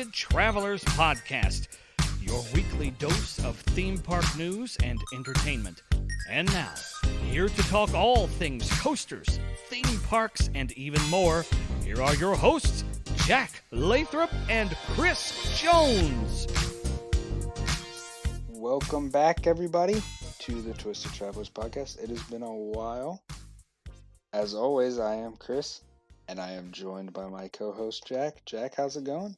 Twisted Travelers Podcast, your weekly dose of theme park news and entertainment. And now, here to talk all things coasters, theme parks, and even more, here are your hosts, Jack Lathrop and Chris Jones. Welcome back, everybody, to the Twisted Travelers Podcast. It has been a while. As always, I am Chris, and I am joined by my co-host, Jack. Jack, how's it going?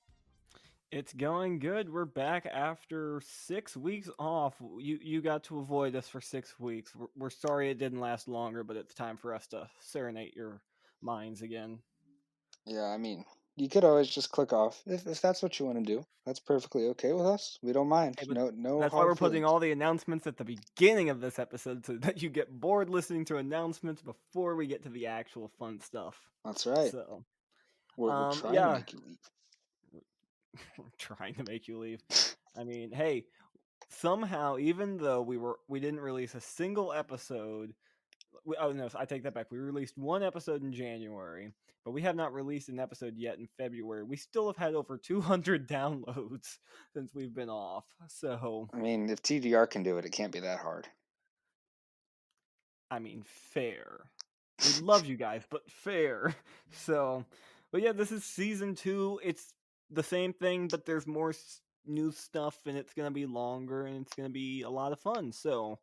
It's going good. We're back after 6 weeks off. You got to avoid us for 6 weeks. We're sorry it didn't last longer, but it's time for us to serenade your minds again. Yeah, I mean, you could always just click off if that's what you want to do. That's perfectly okay with us. We don't mind. Hey, but No that's why hard we're putting feelings. all the announcements at the beginning of this episode so that you get bored listening to announcements before we get to the actual fun stuff. That's right. So, We're trying to yeah, make you leave. we're trying to make you leave. I mean, hey, somehow, even though we didn't release a single episode. No, I take that back. We released one episode in January, but we have not released an episode yet in February. We still have had over 200 downloads since we've been off. So, I mean, if TDR can do it, it can't be that hard. I mean, fair. We love you guys, but fair. So, but yeah, this is season 2. It's the same thing, but there's more new stuff, and it's going to be longer, and it's going to be a lot of fun. So,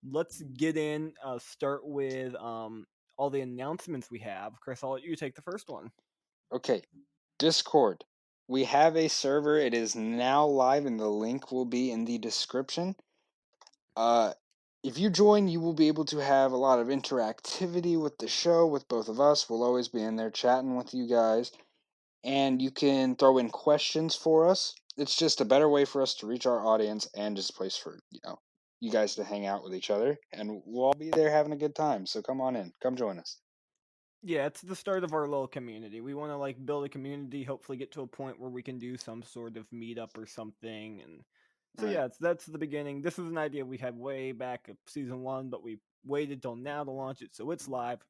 let's get in. Start with all the announcements we have. Chris, I'll let you take the first one. Okay, Discord. We have a server. It is now live, and the link will be in the description. If you join, you will be able to have a lot of interactivity with the show, with both of us. We'll always be in there chatting with you guys. And you can throw in questions for us. It's just a better way for us to reach our audience and just a place for, you guys to hang out with each other. And we'll all be there having a good time. So come on in. Come join us. Yeah, it's the start of our little community. We want to build a community, hopefully get to a point where we can do some sort of meetup or something. And so Right. yeah, that's the beginning. This is an idea we had way back at season 1, but we waited till now to launch it, so it's live.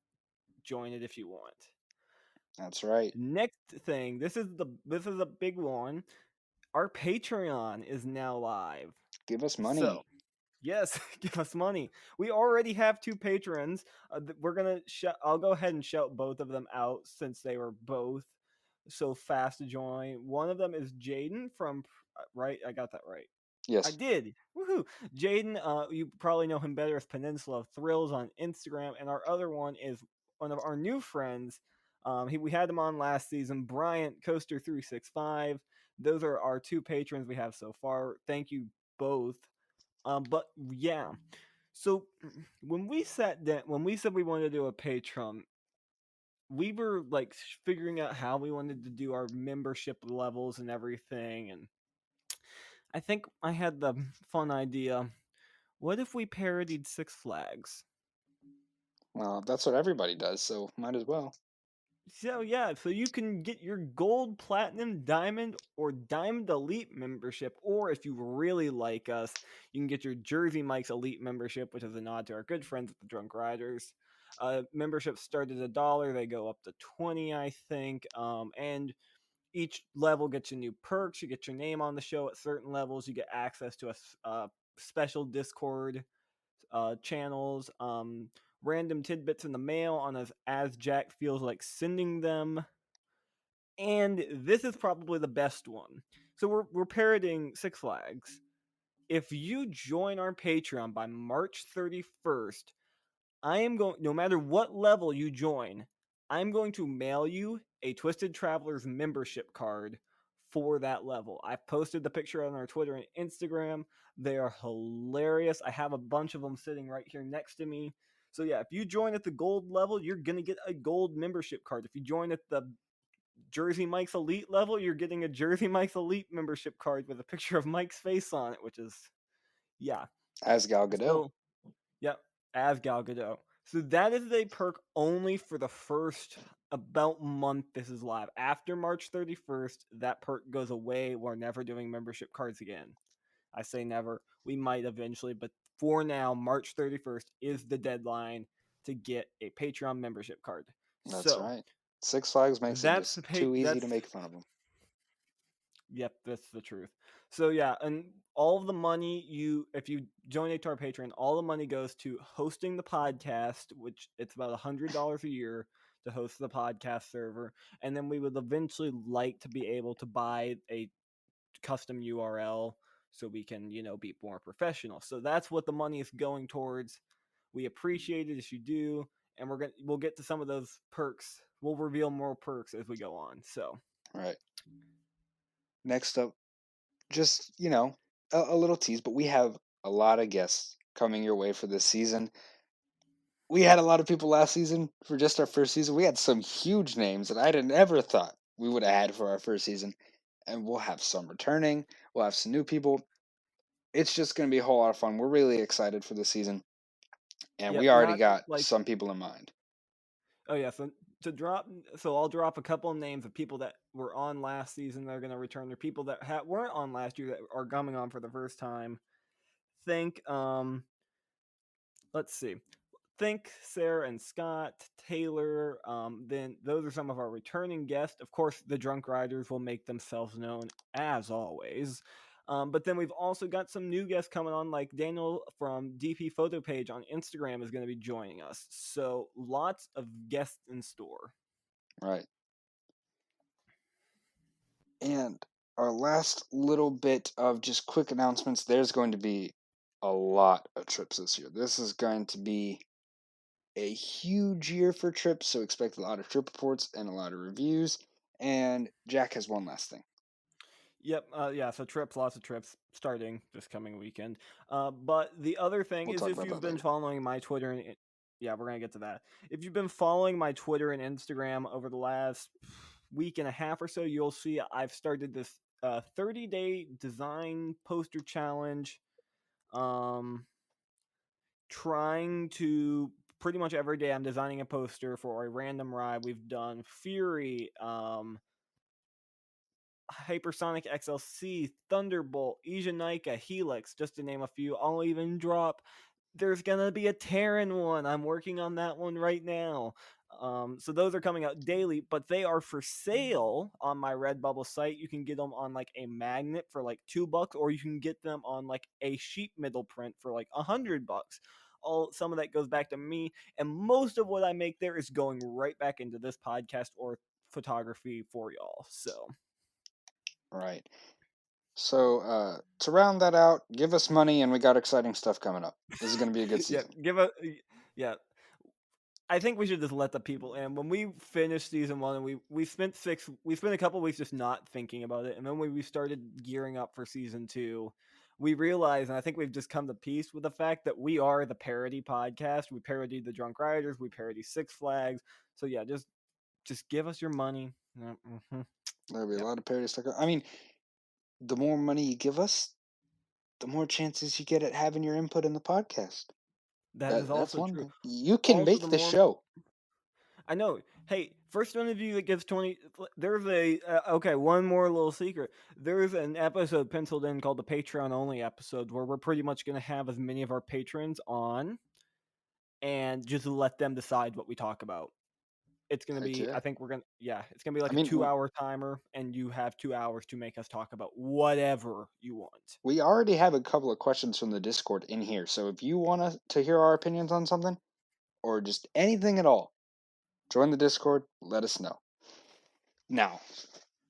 Join it if you want. That's right. Next thing, this is a big one. Our Patreon is now live. Give us money. So, yes, give us money. We already have 2 patrons. I'll go ahead and shout both of them out since they were both so fast to join. One of them is Jaden from, right? I got that right. Yes. I did. Woohoo! Jaden, you probably know him better as Peninsula of Thrills on Instagram, and our other one is one of our new friends. We had him on last season, Bryant Coaster 365. Those are our 2 patrons we have so far. Thank you both. But yeah, so when we sat down, when we said we wanted to do a Patreon, we were figuring out how we wanted to do our membership levels and everything, and I think I had the fun idea. What if we parodied Six Flags? Well, that's what everybody does, so might as well. So yeah, so you can get your gold, platinum, diamond, or diamond elite membership, or if you really like us, you can get your Jersey Mike's elite membership, which is a nod to our good friends at the Drunk Riders. Memberships start at $1, they go up to 20, I think, and each level gets you new perks. You get your name on the show at certain levels. You get access to a special Discord channels, random tidbits in the mail on as Jack feels like sending them. And this is probably the best one. So we're parodying Six Flags. If you join our Patreon by March 31st, I am going, no matter what level you join, I'm going to mail you a Twisted Travelers membership card for that level. I've posted the picture on our Twitter and Instagram. They are hilarious. I have a bunch of them sitting right here next to me. So yeah, if you join at the gold level, you're going to get a gold membership card. If you join at the Jersey Mike's Elite level, you're getting a Jersey Mike's Elite membership card with a picture of Mike's face on it, which is, yeah. As Gal Gadot. So, yep, as Gal Gadot. So that is a perk only for the first about month this is live. After March 31st, that perk goes away. We're never doing membership cards again. I say never. We might eventually, but for now, March 31st is the deadline to get a Patreon membership card. That's right. Six Flags makes it just too easy to make fun of them. Yep, that's the truth. So yeah, and all of the money if you donate to our Patreon, all the money goes to hosting the podcast, which it's about $100 a year to host the podcast server, and then we would eventually like to be able to buy a custom URL so we can, be more professional. So that's what the money is going towards. We appreciate it if you do, and we'll get to some of those perks. We'll reveal more perks as we go on. So, All right. Next up, just, a little tease, but we have a lot of guests coming your way for this season. We had a lot of people last season for just our first season. We had some huge names that I'd have never thought we would have had for our first season. And we'll have some returning. We'll have some new people. It's just going to be a whole lot of fun. We're really excited for this season. And we yep, already not got like some people in mind. oh yeah, so I'll drop a couple of names of people that were on last season that are going to return. They're people that weren't on last year that are coming on for the first time. Think let's see. Think Sarah and Scott, Taylor. Then those are some of our returning guests. Of course, the Drunk Riders will make themselves known as always. But then we've also got some new guests coming on, like Daniel from DP Photo Page on Instagram is going to be joining us. So lots of guests in store. Right. And our last little bit of just quick announcements, there's going to be a lot of trips this year. This is going to be a huge year for trips, so expect a lot of trip reports and a lot of reviews. And Jack has one last thing. Yep. Yeah. So lots of trips starting this coming weekend. But the other thing We'll is, talk if about you've that been later. following my Twitter yeah, we're gonna get to that. If you've been following my Twitter and Instagram over the last week and a half or so, you'll see I've started this 30-day design poster challenge. Trying to pretty much every day I'm designing a poster for a random ride. We've done Fury, Hypersonic XLC, Thunderbolt, Ijanika, Helix, just to name a few. I'll even drop. There's gonna be a Terran one. I'm working on that one right now. So those are coming out daily, but they are for sale on my Redbubble site. You can get them on like a magnet for like $2, or you can get them on like a sheet metal print for like $100. Some of that goes back to me, and most of what I make there is going right back into this podcast or photography for y'all. So. Right. So to round that out, give us money, and we got exciting stuff coming up. This is going to be a good Yeah, season. yeah. I think we should just let the people in. When we finished season 1, and we spent a couple weeks just not thinking about it, and then when we started gearing up for season 2, we realized, and I think we've just come to peace with the fact that we are the parody podcast. We parody the Drunk Riders, we parody Six Flags. So yeah, just give us your money. Mm-hmm. There'll be Yep. a lot of parody stuff. I mean, the more money you give us, the more chances you get at having your input in the podcast. That is That's also one true. thing. You can Also, make the the more show. I know. Hey, first one of you that gives 20. There's okay, one more little secret. There's an episode penciled in called the Patreon only episode where we're pretty much going to have as many of our patrons on and just let them decide what we talk about. It's going to Heck be, yeah. I think we're going to, yeah, it's going to be like I a mean, 2-hour timer, and you have 2 hours to make us talk about whatever you want. we already have a couple of questions from the Discord in here. So if you want to hear our opinions on something or just anything at all, join the Discord. Let us know. Now,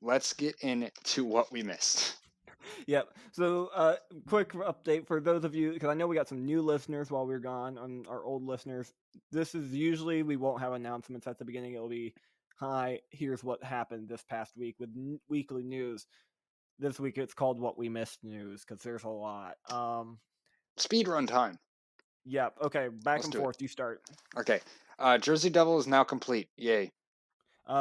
let's get into what we missed. Yep. So, quick update for those of you, because I know we got some new listeners while we were gone, on our old listeners. This is usually, we won't have announcements at the beginning. It'll be, hi, here's what happened this past week with weekly news. This week it's called What We Missed News, because there's a lot. Speed run time. Yep. Okay, back Let's and do it. forth. You start. Okay. Jersey Devil is now complete. Yay.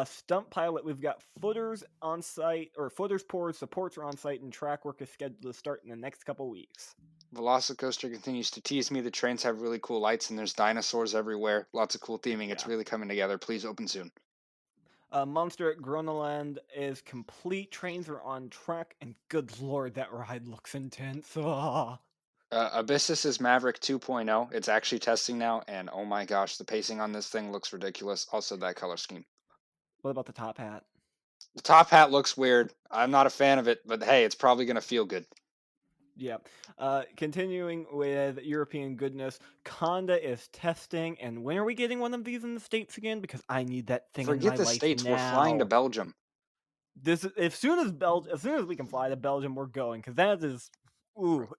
Stunt pilot, we've got footers on site, or footers poured, supports are on site, and track work is scheduled to start in the next couple weeks. Velocicoaster continues to tease me. The trains have really cool lights and there's dinosaurs everywhere. Lots of cool theming. It's Yeah. really coming together. Please open soon. Monster at Gronaland is complete. Trains are on track, and good lord, that ride looks intense. Ah. Abyssus is Maverick 2.0. It's actually testing now, and oh my gosh, the pacing on this thing looks ridiculous. Also, that color scheme. What about the top hat? The top hat looks weird. I'm not a fan of it, but hey, it's probably gonna feel good. Yeah. Continuing with European goodness, Conda is testing, and when are we getting one of these in the States again? Because I need that thing in Forget my the life States. We're flying to now. Belgium. As soon as we can fly to Belgium, we're going, because that is,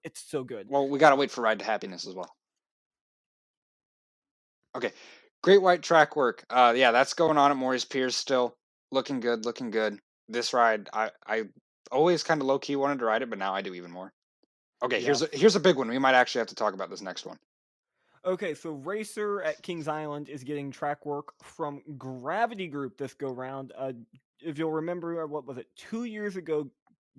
it's so good. Well, we gotta wait for Ride to Happiness as well. Okay, Great White track work. Yeah, that's going on at Maury's Piers still. Looking good, looking good. This ride, I always kind of low key wanted to ride it, but now I do even more. Okay, Yeah. here's a big one. We might actually have to talk about this next one. Okay, so Racer at Kings Island is getting track work from Gravity Group this go round. If you'll remember, what was it, 2 years ago,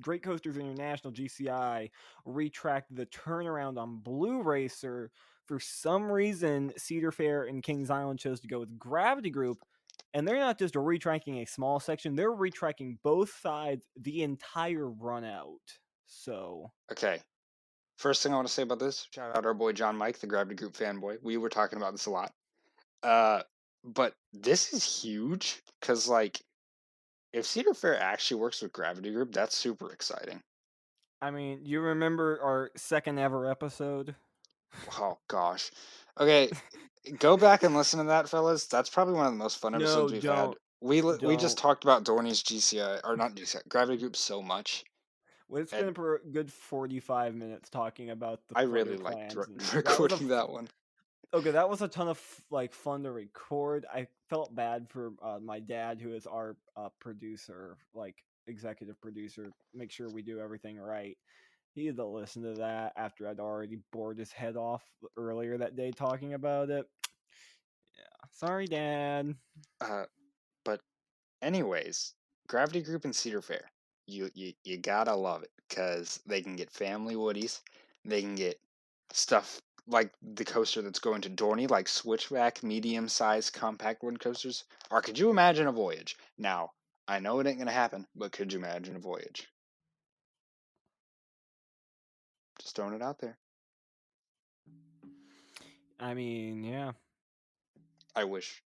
Great Coasters International (GCI) retracked the turnaround on Blue Racer. For some reason, Cedar Fair and Kings Island chose to go with Gravity Group, and they're not just retracking a small section; they're retracking both sides the entire run out. So Okay, first thing I want to say about this, shout out our boy John Mike, the Gravity Group fanboy. We were talking about this a lot. But this is huge because, like, if Cedar Fair actually works with Gravity Group, that's super exciting. I mean, you remember our second ever episode? Oh gosh. Okay, go back and listen to that, fellas. That's probably one of the most fun episodes No, we've had. don't. We just Don't. talked about Dorney's GCI or not GCI Gravity Group so much, We and spent for a good 45 minutes talking about the I further really liked plans, and that was recording that one. okay. That was a ton of fun to record. I felt bad for my dad, who is our producer, like executive producer. Make sure we do everything right. He had to listen to that after I'd already bored his head off earlier that day talking about it. Yeah, sorry, Dad. Uh, but anyways, Gravity Group and Cedar Fair, you gotta love it because they can get family woodies, they can get stuff like the coaster that's going to Dorney, like switchback, medium-sized, compact wooden coasters. Or could you imagine a voyage? Now, I know it ain't gonna happen, but could you imagine a voyage? Just throwing it out there. I mean, yeah. I wish.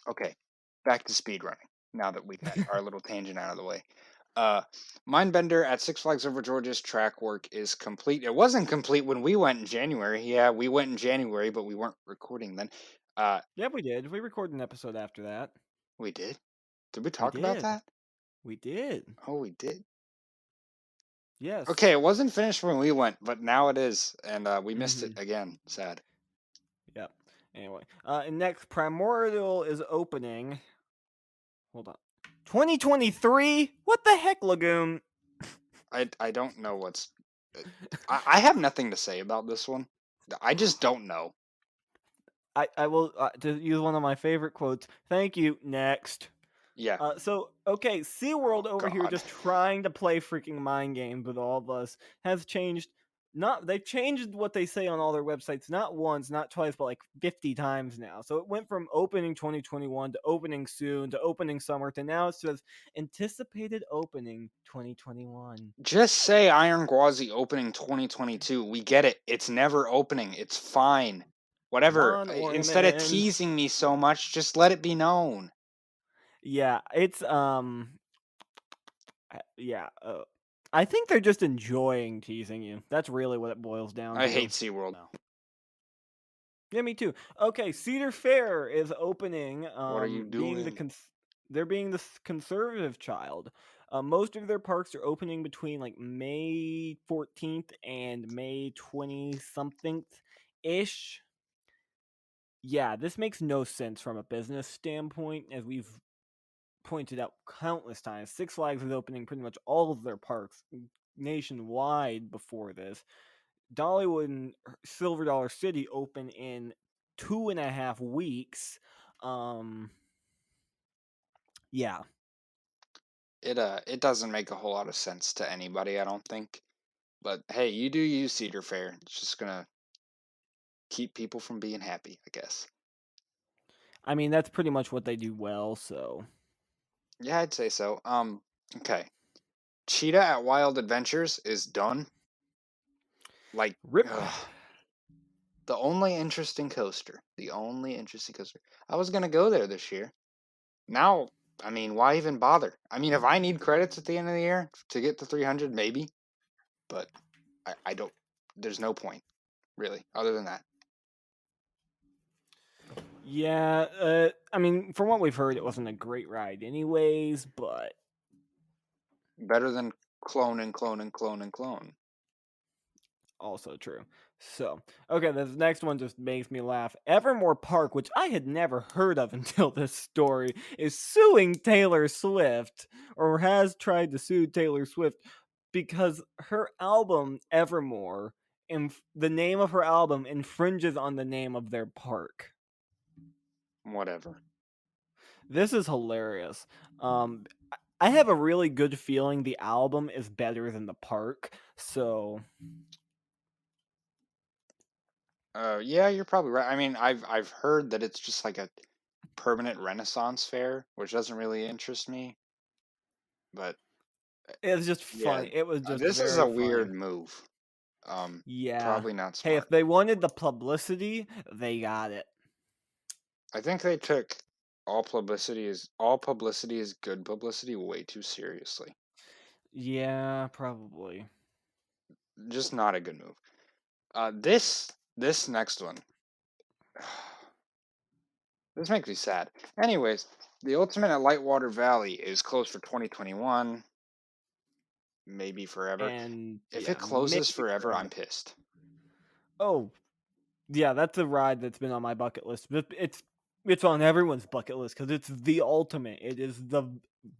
Okay, back to speed running. Now that we got our little tangent out of the way. Mindbender at Six Flags Over Georgia's track work is complete. It wasn't complete when we went in January. Yeah, we went in January, but we weren't recording then. Yep, we did. We recorded an episode after that. We did? Did we We talk about did. that? We did. Oh, we did. Yes. Okay, it wasn't finished when we went, but now it is, and we missed Mhm. it again. Sad. Yep. Anyway, and next, Primordial is opening. Hold on. 2023? What the heck, Lagoon? I don't know what's. I have nothing to say about this one. I just don't know. I will to use one of my favorite quotes. Thank you. Next. Yeah. Okay, SeaWorld over here God. just trying to play freaking mind games with all of us has changed. They've changed what they say on all their websites, not once, not twice, but like 50 times now. So it went from opening 2021 to opening soon to opening summer to now it says anticipated opening 2021. Just say Iron Gwazi opening 2022. We get it. It's never opening. It's fine. Whatever. Come on, Instead of ornament. teasing me so much, just let it be known. Yeah, it's yeah. I think they're just enjoying teasing you. That's really what it boils down to. I hate SeaWorld. Yeah, me too. Okay, Cedar Fair is opening. What are you doing? They're being the conservative child. Most of their parks are opening between like May 14th and May 20 something ish. Yeah, this makes no sense from a business standpoint, as we've pointed out countless times. Six Flags is opening pretty much all of their parks nationwide before this. Dollywood and Silver Dollar City open in 2.5 weeks. Yeah. It doesn't make a whole lot of sense to anybody, I don't think. But hey, you do use Cedar Fair. It's just gonna keep people from being happy, I guess. I mean, that's pretty much what they do well, so. Yeah, I'd say so. Okay. Cheetah at Wild Adventures is done. Like, Rip. the only interesting coaster. I was gonna go there this year. Now I mean, why even bother? I mean, if I need credits at the end of the year to get to 300, maybe, but I don't. There's no point, really, other than that. Yeah, I mean, from what we've heard, it wasn't a great ride, anyways. But Better than clone and clone and clone and clone. also true. So, okay, this next one just makes me laugh. Evermore Park, which I had never heard of until this story, is suing Taylor Swift, or has tried to sue Taylor Swift, because her album, Evermore, the name of her album infringes on the name of their park. Whatever. This is hilarious. I have a really good feeling the album is better than the park, so Yeah, you're probably right. I mean, I've heard that it's just like a permanent Renaissance fair, which doesn't really interest me. But it's just yeah, funny. It was just this is a very weird funny. move. Yeah. Probably not Hey, if smart. they wanted the publicity, they got it. I think they took all publicity is good publicity way too seriously. Yeah, probably. Just not a good move. This next one. This makes me sad. Anyways, the Ultimate at Lightwater Valley is closed for 2021, maybe forever. And If yeah, it closes maybe forever, I'm forever. pissed. Oh, yeah, that's a ride that's been on my bucket list. It's on everyone's bucket list because it's the ultimate. It is the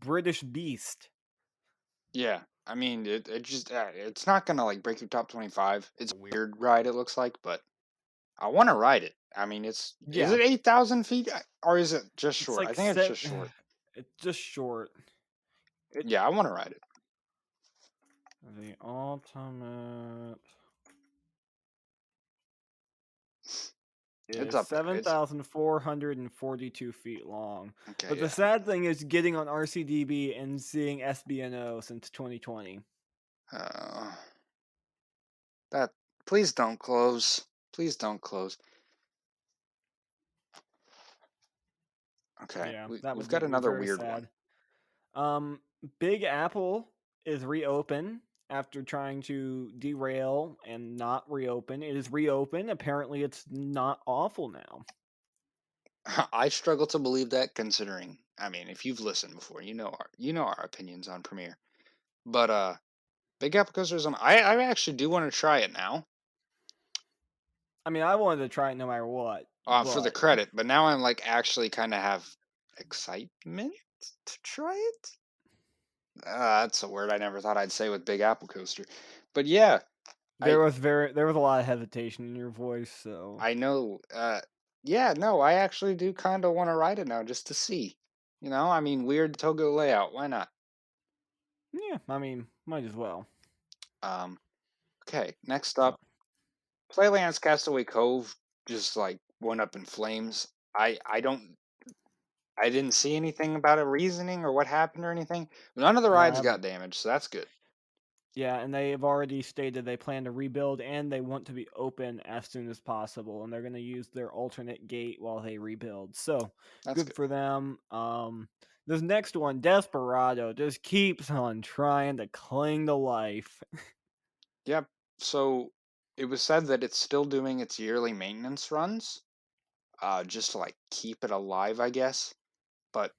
British Beast. Yeah, I mean, it just it's not gonna like break your top 25. It's a weird ride, it looks like, but I want to ride it. I mean, is Yeah, it 8,000 feet or is it just it's short? I like think it's just short. It's just short. Yeah, I want to ride it. The ultimate It's is up there. It's 7,442 feet long. okay. But Yeah. the sad thing is getting on RCDB and seeing SBNO since 2020. That please don't close. Please don't close. Okay, Yeah, that we've would got make me another very weird one. sad. Big Apple is reopened after trying to derail and not reopen. It is reopened. Apparently, it's not awful now. I struggle to believe that, considering. I mean, if you've listened before, you know our opinions on Premiere. But Big Apple Coaster I actually do want to try it now. I mean, I wanted to try it no matter what. For the But credit, but now I'm like actually kind of have excitement to try it. That's a word I never thought I'd say with Big Apple Coaster, but yeah, there was a lot of hesitation in your voice, so I know. Yeah, no, I actually do kind of want to ride it now just to see. You know, I mean, weird Togo layout. Why not? yeah, I mean, might as well. Okay, next up, Playland's Castaway Cove just like went up in flames. I didn't see anything about a reasoning or what happened or anything. None of the rides got damaged, so that's good. Yeah, and they have already stated they plan to rebuild and they want to be open as soon as possible, and they're going to use their alternate gate while they rebuild. So That's good for them. This next one, Desperado, just keeps on trying to cling to life. Yep. So it was said that it's still doing its yearly maintenance runs, just to like keep it alive, I guess. But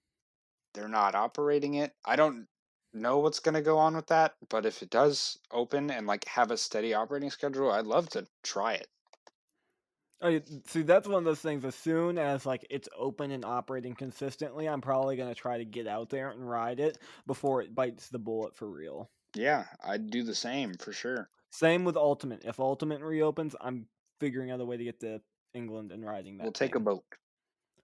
they're not operating it. I don't know what's going to go on with that, but if it does open and like have a steady operating schedule, I'd love to try it. See, that's one of those things. As soon as like it's open and operating consistently, I'm probably going to try to get out there and ride it before it bites the bullet for real. Yeah, I'd do the same for sure. Same with Ultimate. If Ultimate reopens, I'm figuring out a way to get to England and riding that. We'll take a thing. boat.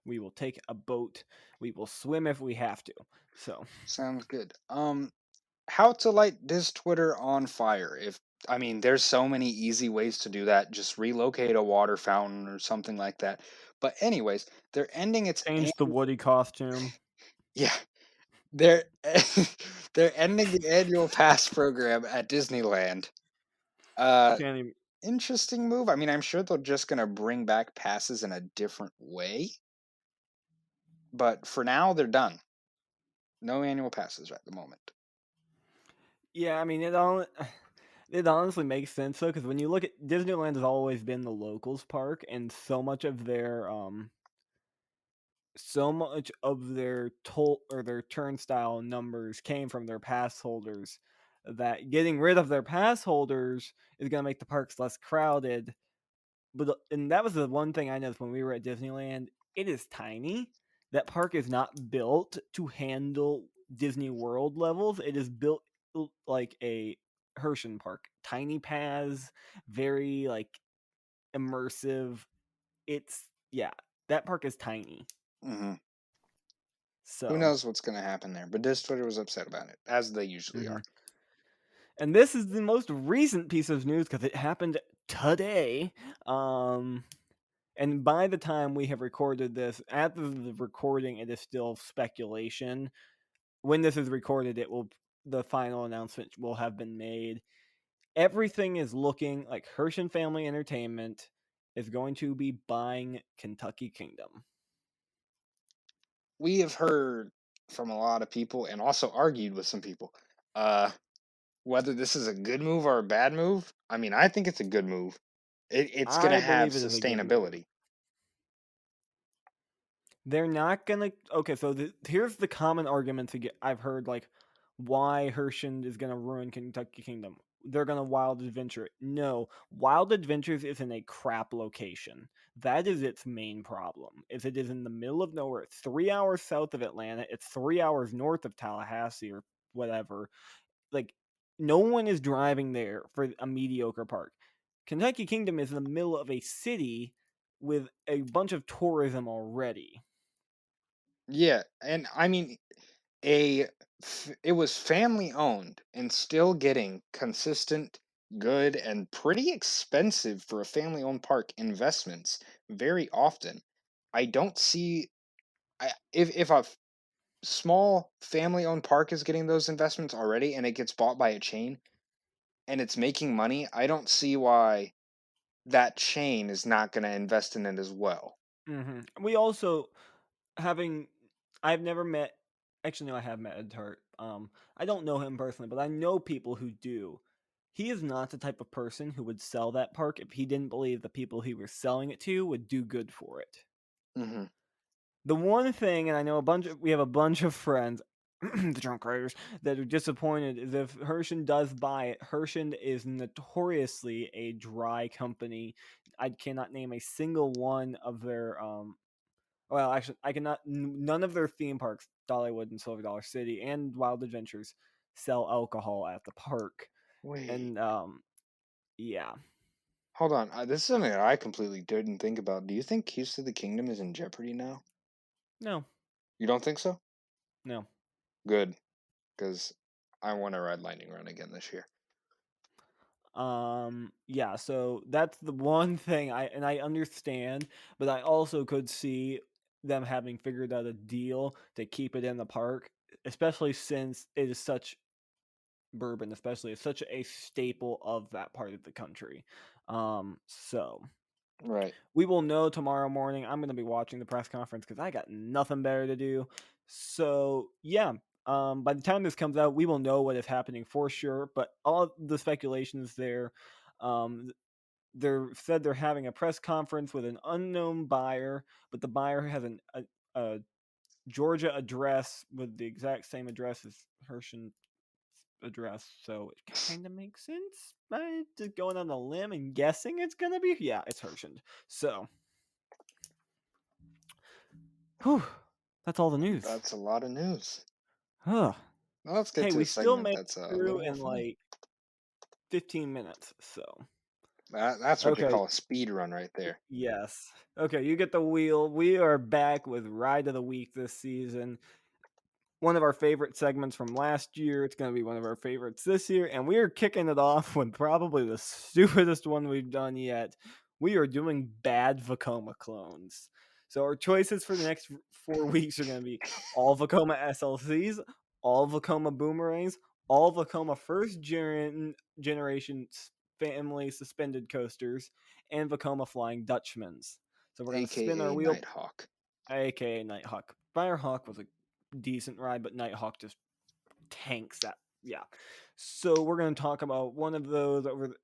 We will take a boat. We will swim if we have to. So Sounds good. How to light this Twitter on fire? I mean, there's so many easy ways to do that. Just relocate a water fountain or something like that. But anyways, they're ending its change the Woody costume. yeah, they're they're ending the annual pass program at Disneyland. Interesting move. I mean, I'm sure they're just gonna bring back passes in a different way. But for now, they're done. No annual passes at the moment. Yeah, I mean it honestly makes sense though, because when you look at Disneyland has always been the locals park, and so much of their toll or their turnstile numbers came from their pass holders that getting rid of their pass holders is going to make the parks less crowded. And that was the one thing I noticed when we were at Disneyland. It is tiny. That park is not built to handle Disney World levels. It is built like a Hershey park. Tiny paths, very like immersive. It's yeah, that park is tiny. Hmm. Who So knows what's going to happen there? But Diz Twitter was upset about it, as they usually mhm. are. And this is the most recent piece of news because it happened today. And by the time we have recorded this, at the recording, it is still speculation. When this is recorded, the final announcement will have been made. Everything is looking like Hershey Family Entertainment is going to be buying Kentucky Kingdom. We have heard from a lot of people and also argued with some people whether this is a good move or a bad move. I mean, I think it's a good move. It's going to I have believe it is a good move. sustainability. They're not gonna. Okay, so here's the common argument I've heard, like why Hershey is gonna ruin Kentucky Kingdom. They're gonna Wild Adventure it. No, Wild Adventures is in a crap location. That is its main problem. Is it is in the middle of nowhere. It's 3 hours south of Atlanta. It's 3 hours north of Tallahassee or whatever. Like no one is driving there for a mediocre park. Kentucky Kingdom is in the middle of a city with a bunch of tourism already. Yeah, and I mean, it was family owned and still getting consistent, good, and pretty expensive for a family owned park investments very often. I don't see if a small family owned park is getting those investments already and it gets bought by a chain and it's making money, I don't see why that chain is not going to invest in it as well. We also having I've never met actually no I have met Ed Tart. I don't know him personally, but I know people who do. He is not the type of person who would sell that park if he didn't believe the people he was selling it to would do good for it. Hmm. The one thing, and I know we have a bunch of friends, the drunk writers, that are disappointed is if Hershey does buy it. Hershey is notoriously a dry company. I cannot name a single one of their well, actually, I cannot. None of their theme parks, Dollywood and Silver Dollar City and Wild Adventures, sell alcohol at the park. Wait, And yeah, hold on. This is something that I completely didn't think about. Do you think Keys to the Kingdom is in jeopardy now? no, You don't think so? no. Good, because I want to ride Lightning Run again this year. Yeah. So that's the one thing I understand, but I also could see them having figured out a deal to keep it in the park, especially since it is such bourbon, especially it's such a staple of that part of the country. So Right. we will know tomorrow morning. I'm going to be watching the press conference because I got nothing better to do. So, yeah, by the time this comes out, we will know what is happening for sure. But all the speculation is there. Um, they're said they're having a press conference with an unknown buyer, but the buyer has a Georgia address with the exact same address as Hershey address, so it kind of makes sense. I'm just going on a limb and guessing it's gonna be it's Hershey. So, whew, that's all the news. That's a lot of news. Huh. Now let's get Hey, to we a still segment made that's it a little through more in fun. like 15 minutes. So, That's what they okay, call a speed run right there. yes. Okay, you get the wheel. We are back with Ride of the Week this season. One of our favorite segments from last year. It's going to be one of our favorites this year. And we are kicking it off with probably the stupidest one we've done yet. We are doing bad Vekoma clones. So our choices for the next 4 weeks are going to be all Vekoma SLCs, all Vekoma boomerangs, all Vekoma generation family suspended coasters, and Vekoma flying Dutchmans. So we're going to spin our AKA wheel, Nighthawk. aka Nighthawk. Firehawk was a decent ride, but Nighthawk just tanks that. Yeah. So we're going to talk about one of those we're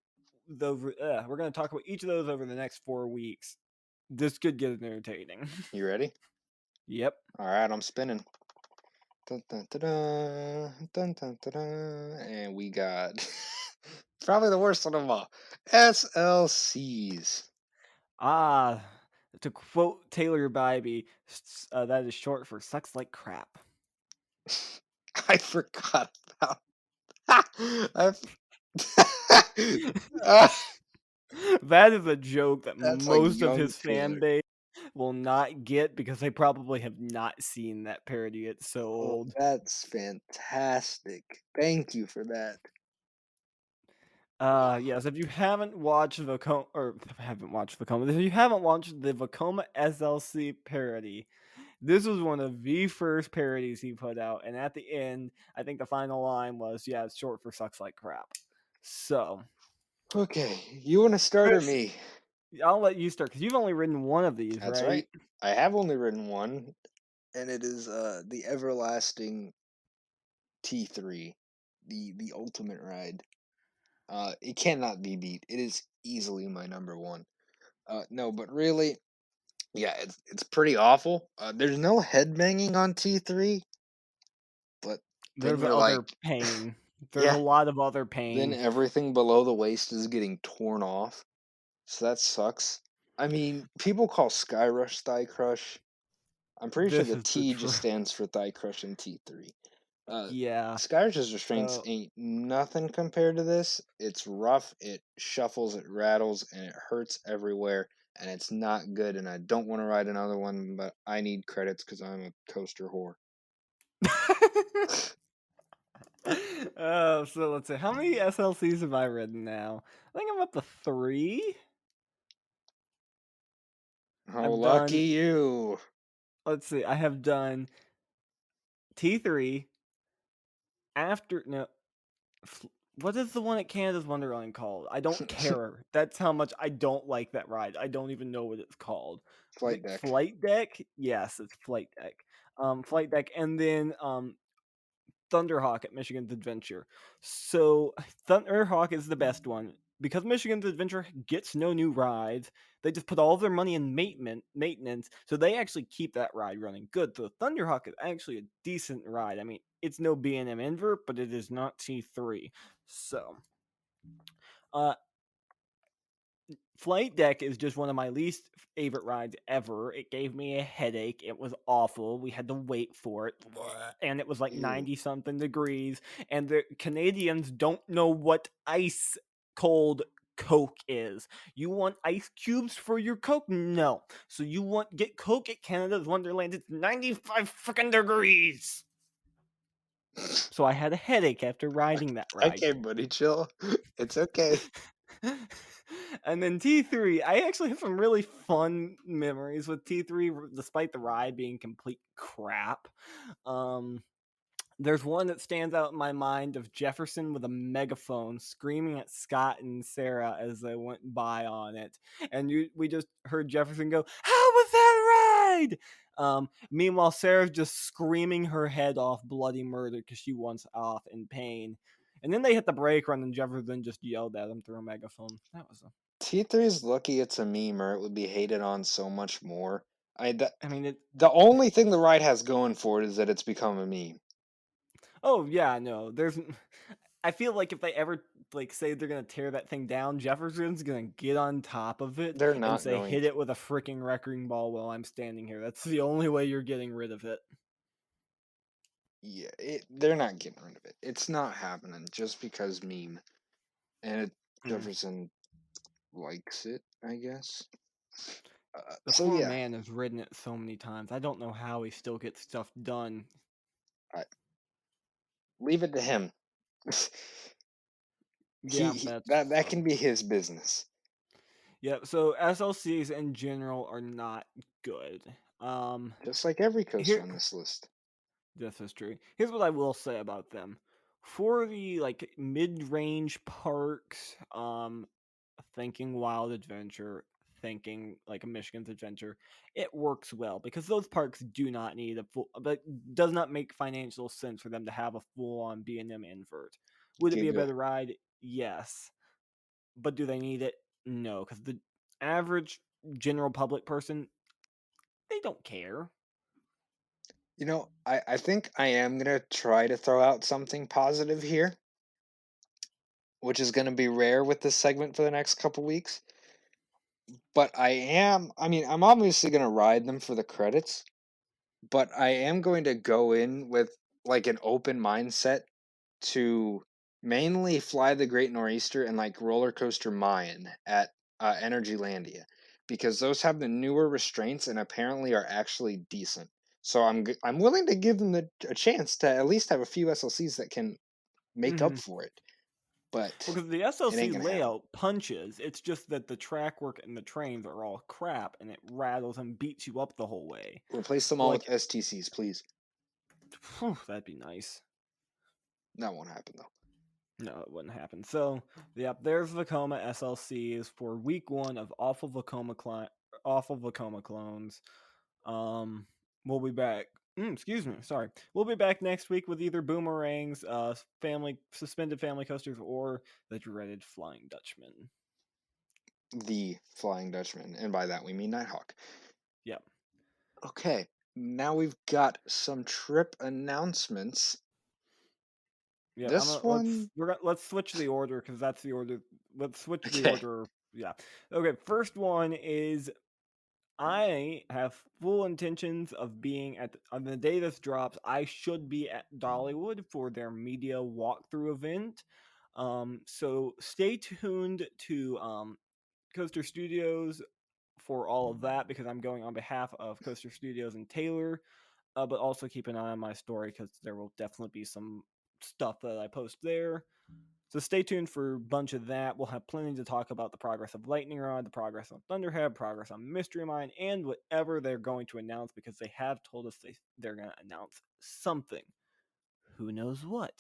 going to talk about each of those over the next 4 weeks. This could get entertaining. You ready? Yep. All right, I'm spinning. Dun, dun, dun, dun, dun, dun, dun, dun. And we got probably the worst one of all, SLCs. To quote Taylor Bybee, that is short for sucks like crap. I forgot about. That is a joke that That's like most of young his fan Taylor. base will not get because they probably have not seen that parody. It's so Oh, old. that's fantastic. Thank you for that. Yes, if you haven't watched Vekoma, if you haven't watched the Vekoma SLC parody, this was one of the first parodies he put out, and at the end, I think the final line was, "Yeah, it's short for sucks like crap." So, Okay, you want to start or Chris, me? I'll let you start because you've only written one of these, That's right? right. I have only written one, and it is the everlasting T3, the ultimate ride. It cannot be beat. It is easily my number one. No, but really, yeah, it's pretty awful. There's no headbanging on T3, but then There's you're like, other pain. There's a yeah. lot of other Then pain. everything below the waist is getting torn off, so that sucks. I mean, people call Skyrush Thigh Crush. I'm pretty sure This the is the T truth. just stands for Thigh Crush in T3. Yeah. Skyrush's restraints So ain't nothing compared to this. It's rough, it shuffles, it rattles, and it hurts everywhere, and it's not good. And I don't want to ride another one, but I need credits because I'm a coaster whore. so let's see. How many SLCs have I written now? I think I'm up to 3. Oh, I've lucky done. you! Let's see. I have done T3 after no. What is the one at Canada's Wonderland called? I don't care. That's how much I don't like that ride. I don't even know what it's called. I Flight think deck. Flight Deck. Yes, it's Flight Deck. Flight Deck, and then Thunderhawk at Michigan's Adventure. So Thunderhawk is the best one because Michigan's Adventure gets no new rides. They just put all their money in maintenance, so they actually keep that ride running good. So Thunderhawk is actually a decent ride. I mean, it's no B&M invert, but it is not T3. So, Flight Deck is just one of my least favorite rides ever. It gave me a headache. It was awful. We had to wait for it. And it was like Ew. 90 something degrees. And the Canadians don't know what ice cold Coke is. You want ice cubes for your Coke? No. So get Coke at Canada's Wonderland. It's 95 freaking degrees. So I had a headache after riding that ride. Okay, buddy, chill. It's okay. And then T3, I actually have some really fun memories with T3, despite the ride being complete crap. There's one that stands out in my mind of Jefferson with a megaphone screaming at Scott and Sarah as they went by on it. And we just heard Jefferson go, "How was that ride?" Meanwhile, Sarah's just screaming her head off bloody murder because she wants off in pain. And then they hit the brake run and Jefferson just yelled at him through a megaphone. That was T3 is lucky it's a meme, or it would be hated on so much more. I mean, the only thing the ride has going for it is that it's become a meme. oh yeah, no, I feel like if they ever say they're gonna tear that thing down, Jefferson's gonna get on top of it They're and not say, going "Hit to. it with a freaking wrecking ball while I'm standing here." That's the only way you're getting rid of it. Yeah, they're not getting rid of it. It's not happening just because meme. And Jefferson likes it, I guess. The So poor yeah, man has ridden it so many times. I don't know how he still gets stuff done. leave it to him. Yeah, That can be his business. yeah. So SLCs in general are not good. Just like every coaster Here, on this list. This is true. Here's what I will say about them. For the mid-range parks, thinking Wild Adventure, thinking, like a Michigan's Adventure, it works well because those parks do not need a full, but does not make financial sense for them to have a full-on B&M invert. Would it be a Giga. better ride? Yes. But do they need it? No, because the average general public person, they don't care. I think I am going to try to throw out something positive here, which is going to be rare with this segment for the next couple weeks. But I'm obviously going to ride them for the credits, but I am going to go in with like an open mindset to mainly Fly the Great Nor'easter and like Roller Coaster Mayan at Energylandia, because those have the newer restraints and apparently are actually decent. So I'm willing to give them a chance to at least have a few SLCs that can make up for it. But Because the it ain't SLC gonna happen. layout punches, it's just that the track work and the trains are all crap, and it rattles and beats you up the whole way. Replace them But all like, with STCs, please. that'd be nice. That won't happen though. No, it wouldn't happen. So, yep, there's Vekoma SLCs for week 1 of Awful Vekoma clones. We'll be back. Excuse me, sorry. We'll be back next week with either Boomerangs, suspended family coasters, or the dreaded Flying Dutchman. The Flying Dutchman, and by that we mean Nighthawk. Yep. Okay, now we've got some trip announcements. Yeah, This one, let's switch the order because that's the order. Let's switch the okay. order. Yeah. Okay. First one is I have full intentions of being on the day this drops. I should be at Dollywood for their media walkthrough event. So stay tuned to Coaster Studios for all of that because I'm going on behalf of Coaster Studios and Taylor. But also keep an eye on my story because there will definitely be some stuff that I post there. So stay tuned for a bunch of that. We'll have plenty to talk about the progress of Lightning Rod, the progress on Thunderhead, progress on Mystery Mine, and whatever they're going to announce because they have told us they're going to announce something. Who knows what?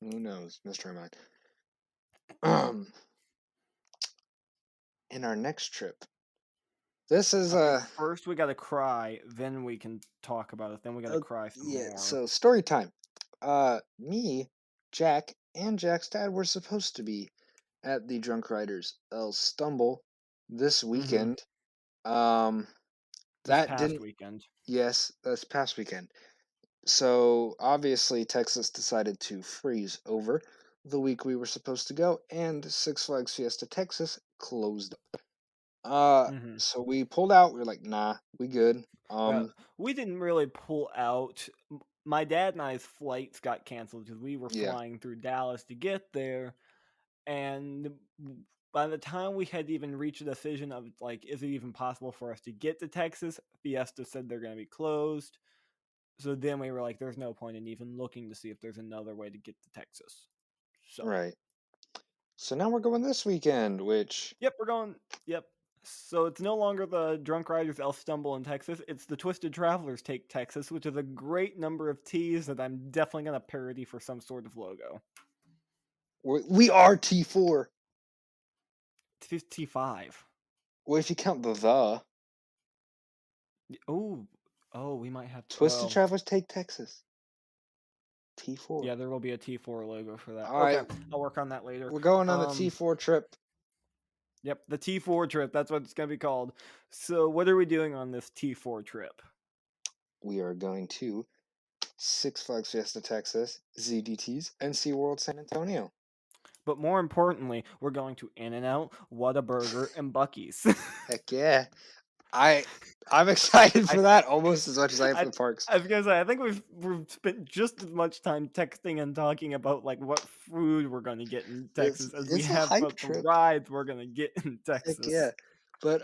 Who knows, Mr. Mine. In our next trip, this is First we gotta cry, then we can talk about it. Then we gotta cry some more. So story time. Me, Jack, and Jack's dad were supposed to be at the Drunk Riders El Stumble this weekend. That past weekend. Yes, this past weekend. So obviously Texas decided to freeze over the week we were supposed to go, and Six Flags Fiesta Texas closed up. So we pulled out. We were like, nah, we good. We didn't really pull out. My dad and I's flights got canceled because we were flying through Dallas to get there, and by the time we had even reached a decision of like, is it even possible for us to get to Texas? Fiesta said they're going to be closed. So then we were like, there's no point in even looking to see if there's another way to get to Texas. So Right. So now we're going this weekend, which Yep, we're going. Yep. So it's no longer the Drunk Riders El Stumble in Texas. It's the Twisted Travelers Take Texas, which is a great number of T's that I'm definitely going to parody for some sort of logo. we are T4. It's T5. Well, if you count the. Oh, we might have Twisted Travelers Take Texas. T4. Yeah, there will be a T4 logo for that. All okay, right. I'll work on that later. We're going on the T4 trip. Yep, the T4 trip. That's what it's going to be called. So what are we doing on this T4 trip? We are going to Six Flags Fiesta Texas, ZDTs, and SeaWorld San Antonio. But more importantly, we're going to In-N-Out, Whataburger, and Buc-ee's. Heck yeah. I'm excited for that almost as much as I am for the parks. I was gonna say, I think we've spent just as much time texting and talking about like what food we're gonna get in Texas as we have about the rides we're gonna get in Texas. Heck yeah. But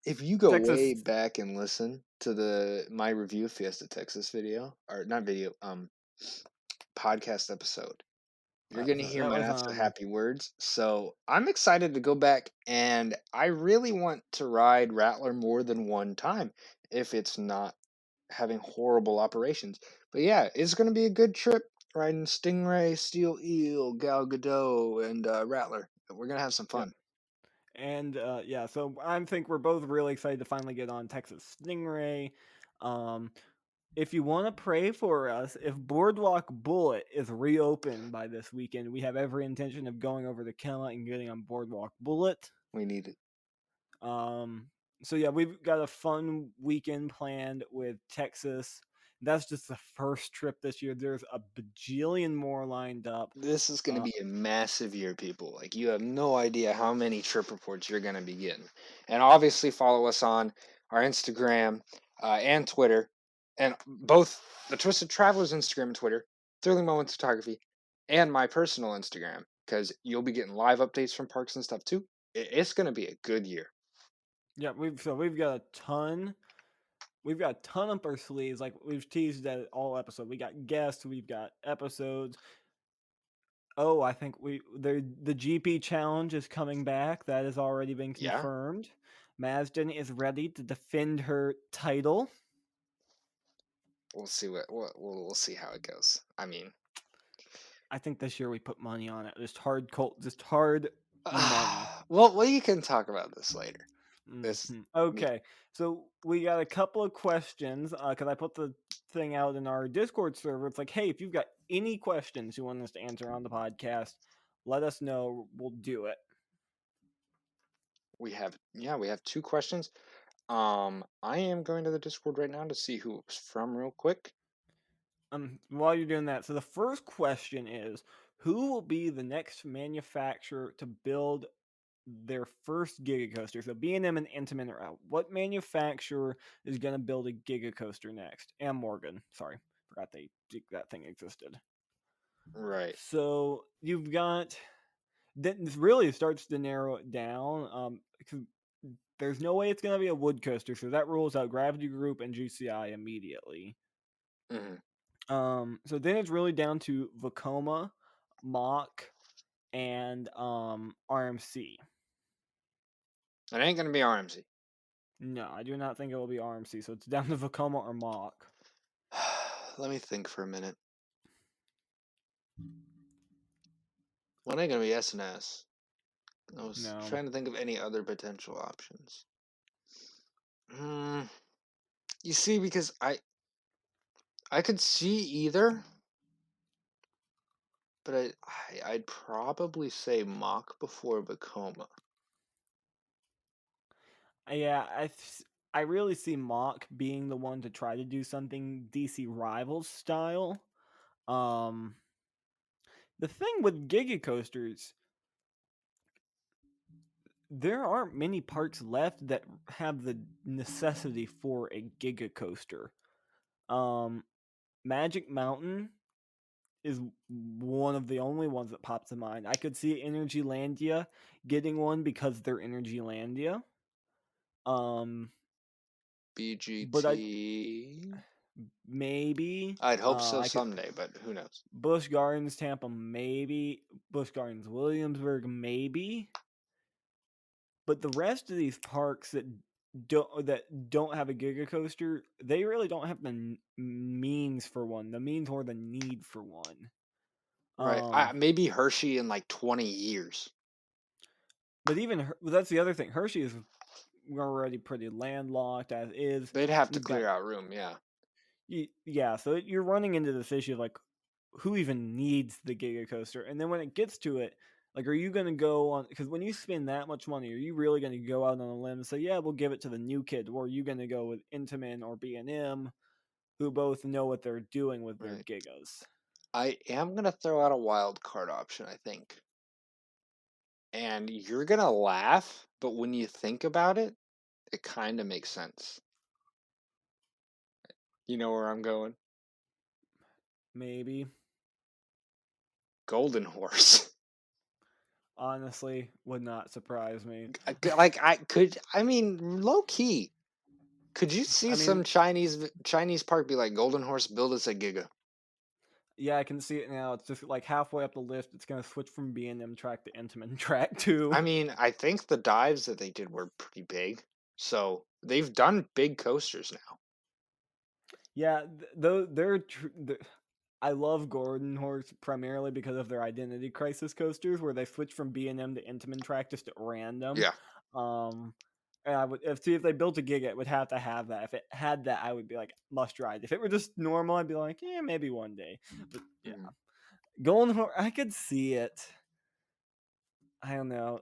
if you go way back and listen to my review of Fiesta Texas video, or not video, podcast episode, you're going to hear my not so happy words. So I'm excited to go back, and I really want to ride Rattler more than one time if it's not having horrible operations. But yeah, it's going to be a good trip riding Stingray, Steel Eel, Gal Gadot, and Rattler. We're going to have some fun. And yeah, so I think we're both really excited to finally get on Texas Stingray. Um, if you want to pray for us, if Boardwalk Bullet is reopened by this weekend, we have every intention of going over to Kella and getting on Boardwalk Bullet. We need it. So yeah, we've got a fun weekend planned with Texas. That's just the first trip this year. There's a bajillion more lined up. This is going to be a massive year, people. Like, you have no idea how many trip reports you're going to be getting. And obviously, follow us on our Instagram and Twitter, and both the Twisted Travelers Instagram and Twitter, Thrilling Moments Photography, and my personal Instagram, because you'll be getting live updates from parks and stuff too. It's going to be a good year. Yeah, we've got a ton. We've got a ton up our sleeves. Like we've teased that all episode. We got guests. We've got episodes. Oh, I think the GP challenge is coming back. That has already been Yeah. confirmed. Mazden is ready to defend her title. We'll see we'll see how it goes. I mean, I think this year we put money on it. Just hard money. well, you can talk about this later. Okay, so we got a couple of questions because I put the thing out in our Discord server. It's like, hey, if you've got any questions you want us to answer on the podcast, let us know. We'll do it. We have 2 questions. I am going to the Discord right now to see who it's from real quick. While you're doing that, so the first question is, who will be the next manufacturer to build their first Giga Coaster? So B&M and Intamin are out. What manufacturer is going to build a Giga Coaster next? And Morgan. Sorry, forgot that thing existed. Right. So you've got. This really starts to narrow it down. Because there's no way it's going to be a wood coaster, so that rules out Gravity Group and GCI immediately. Mm-hmm. So then it's really down to Vekoma, Mach, and RMC. It ain't gonna be RMC. No, I do not think it will be RMC. So it's down to Vekoma or Mach. Let me think for a minute. Well, it ain't gonna be S&S. I was trying to think of any other potential options. You see, because I could see either, but I'd probably say Mach before Vekoma. Yeah, I really see Mach being the one to try to do something DC Rivals style. The thing with Giga Coasters, there aren't many parks left that have the necessity for a Giga Coaster. Magic Mountain is one of the only ones that pops to mind. I could see Energylandia getting one because they're Energylandia. BGT. Maybe. I'd hope so someday, but who knows? Busch Gardens Tampa, maybe. Busch Gardens Williamsburg, maybe. But the rest of these parks that don't have a Giga Coaster, they really don't have the means for one. The means or the need for one. Right. Maybe Hershey in like 20 years. But even that's the other thing. Hershey is already pretty landlocked as is. They'd have to clear out room, yeah. Yeah, so you're running into this issue of like, who even needs the Giga Coaster? And then when it gets to it, like, are you going to go on? Because when you spend that much money, are you really going to go out on a limb and say, yeah, we'll give it to the new kid? Or are you going to go with Intamin or B&M, who both know what they're doing with their Gigas? I am going to throw out a wild card option, I think. And you're going to laugh, but when you think about it, it kind of makes sense. You know where I'm going? Maybe. Golden Horse. Honestly, would not surprise me. Like, low key. Could you see some Chinese park be like, Golden Horse, build us a Giga? Yeah, I can see it now. It's just like halfway up the lift. It's going to switch from B&M track to Intamin track too. I mean, I think the dives that they did were pretty big. So they've done big coasters now. Yeah, though I love Gordon Horse primarily because of their Identity Crisis coasters, where they switch from B&M to Intamin track just at random. Yeah. Um, and I would if they built a Giga, it would have to have that. If it had that, I would be like must ride. If it were just normal, I'd be like, yeah, maybe one day. But yeah, Mhm. Golden Horse, I could see it. I don't know.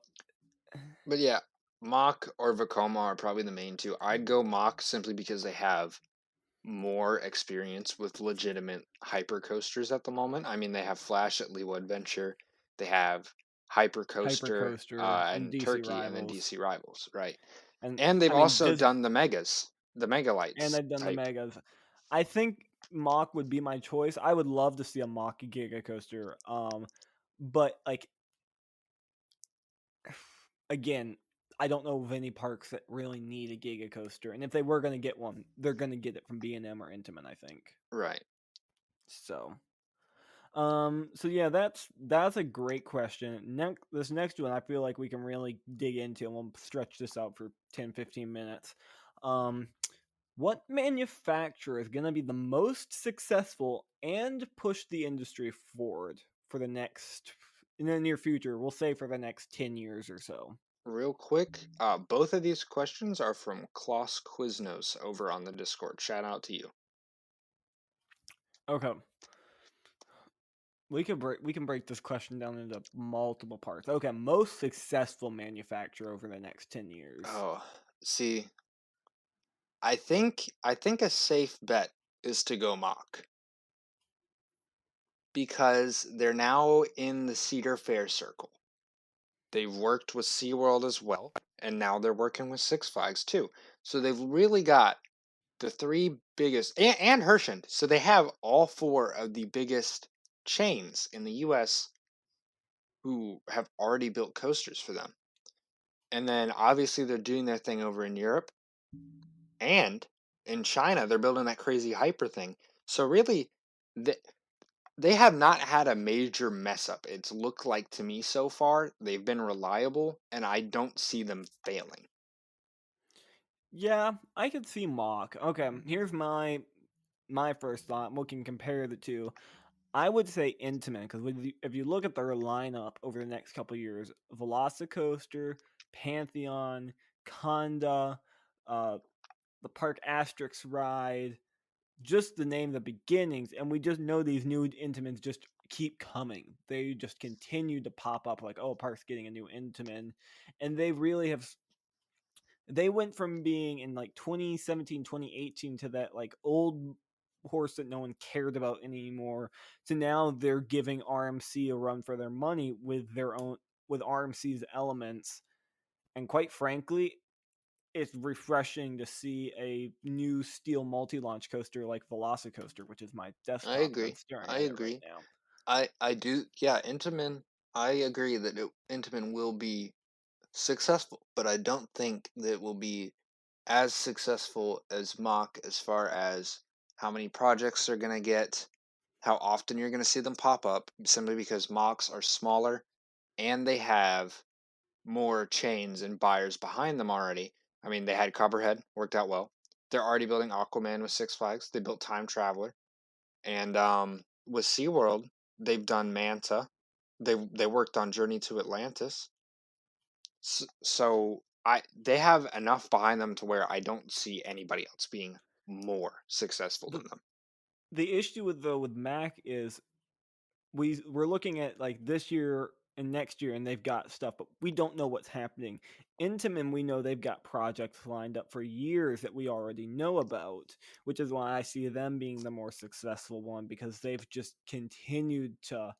But yeah, Mach or Vekoma are probably the main two. I'd go Mach simply because they have more experience with legitimate hyper coasters at the moment. I mean, they have Flash at Leeward Adventure, they have Hypercoaster Hypercoaster and in DC Turkey, and then Rivals, DC Rivals, right? and And they've I mean, also Disney, done the Megas, the and Megalites they've done the type. Megas. I think Mach would be my choice. I would love to see a Mach Giga coaster. But like again, I don't know of any parks that really need a Giga coaster, and if they were going to get one, they're going to get it from B&M or Intamin, I think. Right. So, so yeah, that's a great question. This next one, I feel like we can really dig into, and we'll stretch this out for 10-15 minutes. What manufacturer is going to be the most successful and push the industry forward for the next, in the near future? We'll say for the next 10 years or so. Real quick, both of these questions are from Klaus Quiznos over on the Discord. Shout out to you. Okay. We can break this question down into multiple parts. Okay, most successful manufacturer over the next 10 years. Oh, see, I think a safe bet is to go Mach because they're now in the Cedar Fair circle. They've worked with SeaWorld as well, and now they're working with Six Flags too. So they've really got the three biggest, and Hershend. So they have all four of the biggest chains in the US who have already built coasters for them. And then obviously they're doing their thing over in Europe, and in China they're building that crazy hyper thing. So really, they have not had a major mess up. It's looked like to me so far they've been reliable, and I don't see them failing. Yeah, I could see Mach. Okay, here's my first thought. We can compare the two. I would say Intamin because if you look at their lineup over the next couple years, Velocicoaster, Pantheon, Conda, uh, the Park Asterix ride, just to name the beginnings, and we just know these new Intamins just keep coming. They just continue to pop up like, oh, Park's getting a new Intamin, and they really have. They went from being in like 2017, 2018 to that like old horse that no one cared about anymore to now they're giving RMC a run for their money with their own with RMC's elements. And quite frankly, it's refreshing to see a new steel multi-launch coaster like Velocicoaster, which is my I desktop agree. that's staring I at it right agree. now. I do. Yeah, Intamin. I agree that Intamin will be successful, but I don't think that it will be as successful as Mach as far as how many projects they're gonna get, how often you're gonna see them pop up. Simply because Machs are smaller and they have more chains and buyers behind them already. I mean, they had Copperhead, worked out well. They're already building Aquaman with Six Flags. They built Time Traveler, and with SeaWorld, they've done Manta. They worked on Journey to Atlantis. So they have enough behind them to where I don't see anybody else being more successful The than them. the issue with Mac is we're looking at like this year and next year and they've got stuff but we don't know what's happening. Intamin, we know they've got projects lined up for years that we already know about, which is why I see them being the more successful one because they've just continued to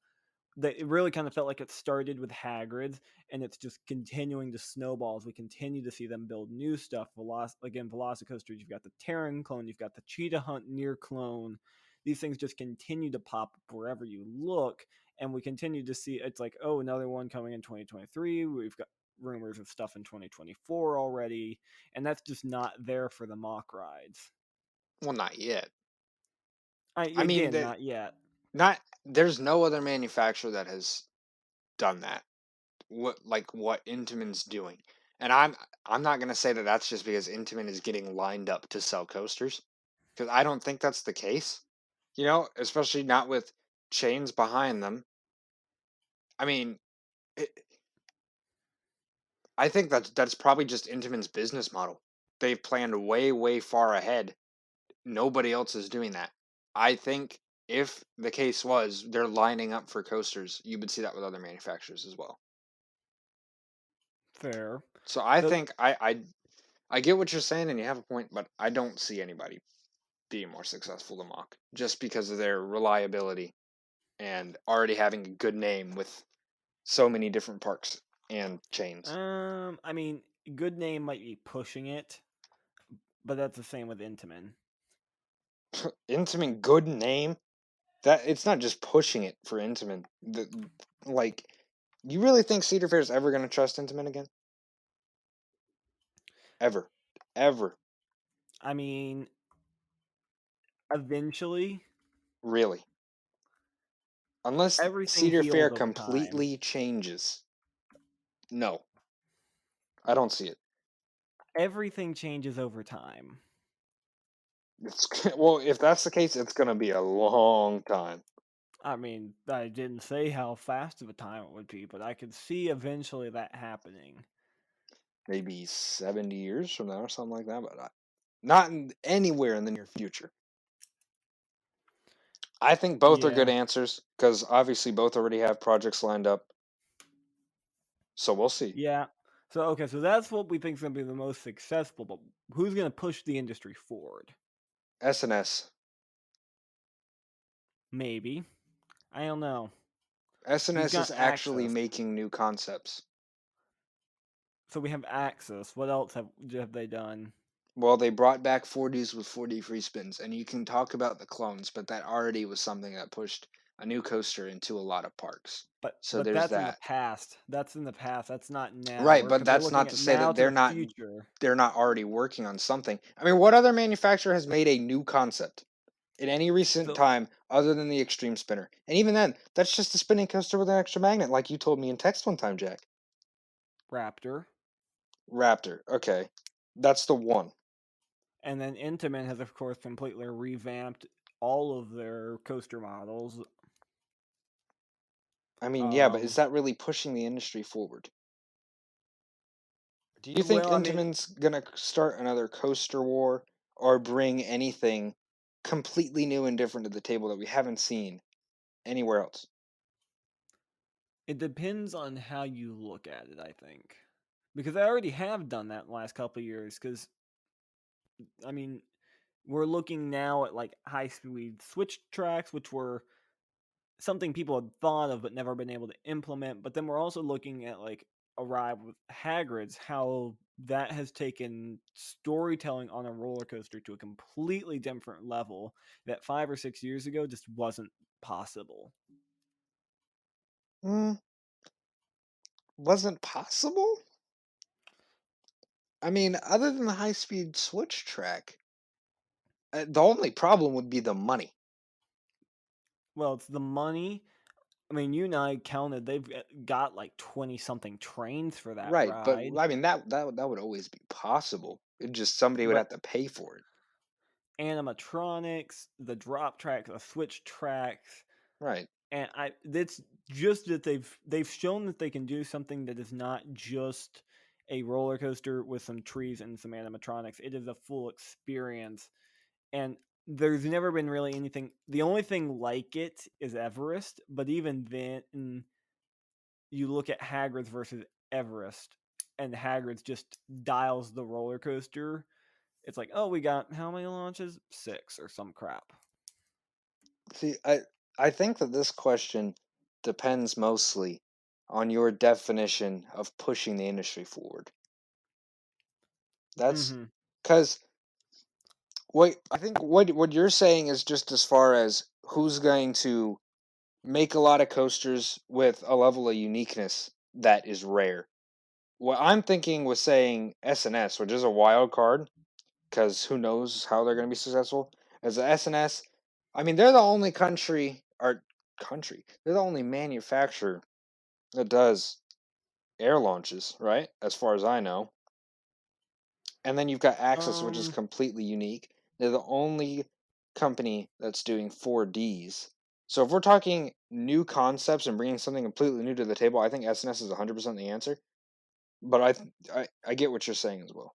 it really kind of felt like it started with Hagrid's and it's just continuing to snowball as we continue to see them build new stuff. Velocicoaster, you've got the Terran clone, you've got the Cheetah Hunt near clone. These things just continue to pop up wherever you look, and we continue to see it's like, oh, another one coming in 2023. We've got rumors of stuff in 2024 already, and that's just not there for the Mach rides. Well, not yet. I mean, Again, not yet. not there's no other manufacturer that has done that. What Intamin's doing, and I'm not gonna say that that's just because Intamin is getting lined up to sell coasters, because I don't think that's the case. Especially not with chains behind them. I mean, it, I think that's probably just Intamin's business model. They've planned way, way far ahead. Nobody else is doing that. I think if the case was they're lining up for coasters, you would see that with other manufacturers as well. Fair. So I So think I get what you're saying and you have a point, but I don't see anybody being more successful than Mach just because of their reliability and already having a good name with so many different parks and chains. I mean, good name might be pushing it, but that's the same with Intamin. Intamin, good name. That it's not just pushing it for Intamin. Like, you really think Cedar Fair is ever going to trust Intamin again? Ever, ever, I mean, eventually, really? Unless everything Cedar Fair heals over time. completely changes. No, I don't see it. Everything changes over time. It's well, if that's the case, it's going to be a long time. I mean, I didn't say how fast of a time it would be, but I could see eventually that happening. Maybe 70 years from now or something like that, but not anywhere in the near future. I think both are good Yeah. answers because obviously both already have projects lined up. So we'll see. Yeah. So that's what we think is going to be the most successful, but who's going to push the industry forward? SNS. Maybe. I don't know. SNS got is actually Axis. making new concepts. So we have Axis. What else have they done? Well, they brought back 4Ds with 4D free spins, and you can talk about the clones, but that already was something that pushed a new coaster into a lot of parks. So But there's that's in the that. past. That's in the past. That's not now. Right, but They're that's looking not at to say now that to they're the not future. they're not already working on something. I mean, what other manufacturer has made a new concept in any recent So time other than the Extreme Spinner? And even then, that's just a spinning coaster with an extra magnet, like you told me in text one time, Jack. Raptor. Raptor. Okay. That's the one. And then Intamin has, of course, completely revamped all of their coaster models. I mean, yeah, but is that really pushing the industry forward? Do you think Well, I mean, Intamin's gonna start another coaster war or bring anything completely new and different to the table that we haven't seen anywhere else? it depends on how you look at it, I think. Because I already have done that in the last couple of years. Because, I mean, we're looking now at like high speed switch tracks, which were something people had thought of but never been able to implement. But then we're also looking at like Arrive with Hagrid's, how that has taken storytelling on a roller coaster to a completely different level that 5 or 6 years ago just wasn't possible. Wasn't possible? I mean, other than the high speed switch track, the only problem would be the money. Well, it's the money. I mean, you and I counted, they've got like 20 something trains for that Right, but ride. I mean that would always be possible. It just somebody would But have to pay for it. animatronics, the drop tracks, the switch tracks, Right. and it's just that they've shown that they can do something that is not just a roller coaster with some trees and some animatronics. It is a full experience, and there's never been really anything. The only thing like it is Everest, but even then, you look at Hagrid's versus Everest, and Hagrid's just dials the roller coaster. It's like, oh, we got how many launches? 6 or some crap. See, I think that this question depends mostly on your definition of pushing the industry forward. That's Mm-hmm. because what I think what you're saying is just as far as who's going to make a lot of coasters with a level of uniqueness that is rare. What I'm thinking was saying SNS, which is a wild card, because who knows how they're going to be successful. As a SNS, I mean, they're the only they're the only manufacturer that does air launches, right? As far as I know. And then you've got Axis, which is completely unique. They're the only company that's doing 4Ds. So if we're talking new concepts and bringing something completely new to the table, I think SNS is 100% the answer. But I get what you're saying as well.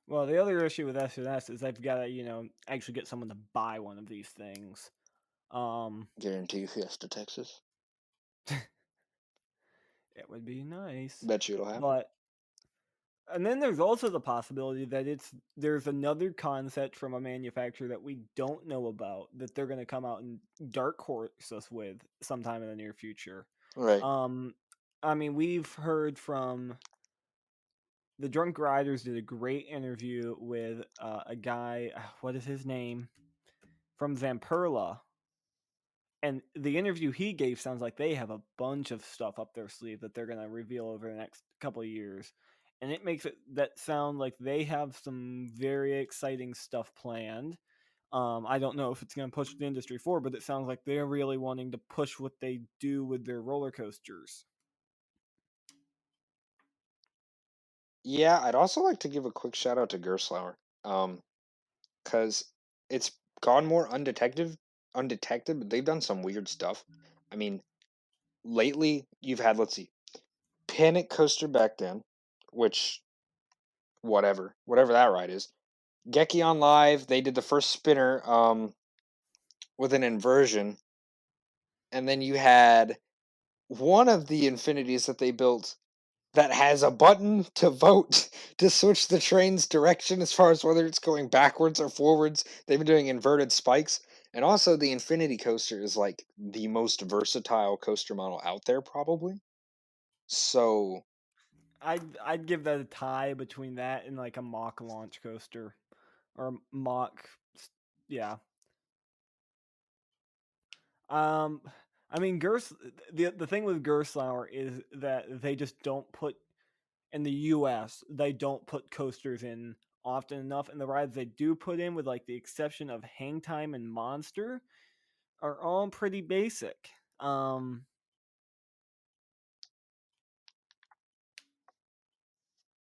Well, the other issue with SNS is they've got to, actually get someone to buy one of these things. Guarantee you Fiesta, Texas. It would be nice. Bet you it'll happen. But and then there's also the possibility that there's another concept from a manufacturer that we don't know about that they're going to come out and dark horse us with sometime in the near future. Right. I mean, we've heard from the Drunk Riders did a great interview with a guy. What is his name? From Zamperla. And the interview he gave sounds like they have a bunch of stuff up their sleeve that they're going to reveal over the next couple of years. And it makes it that sound like they have some very exciting stuff planned. I don't know if it's going to push the industry forward, but it sounds like they're really wanting to push what they do with their roller coasters. Yeah, I'd also like to give a quick shout out to Gerstlauer, because it's gone more undetected, but they've done some weird stuff. I mean, lately you've had, let's see, Panic Coaster back then, which whatever that ride is. Gekion Live, they did the first spinner with an inversion, and then you had one of the infinities that they built that has a button to vote to switch the train's direction as far as whether it's going backwards or forwards. They've been doing inverted spikes. And also the Infinity Coaster is like the most versatile coaster model out there, probably. So I'd give that a tie between that and like a mock launch coaster or mock, yeah. I mean, the thing with Gerstlauer is that they just don't put in the U.S. They don't put coasters in often enough, and the rides they do put in, with like the exception of Hang Time and Monster, are all pretty basic.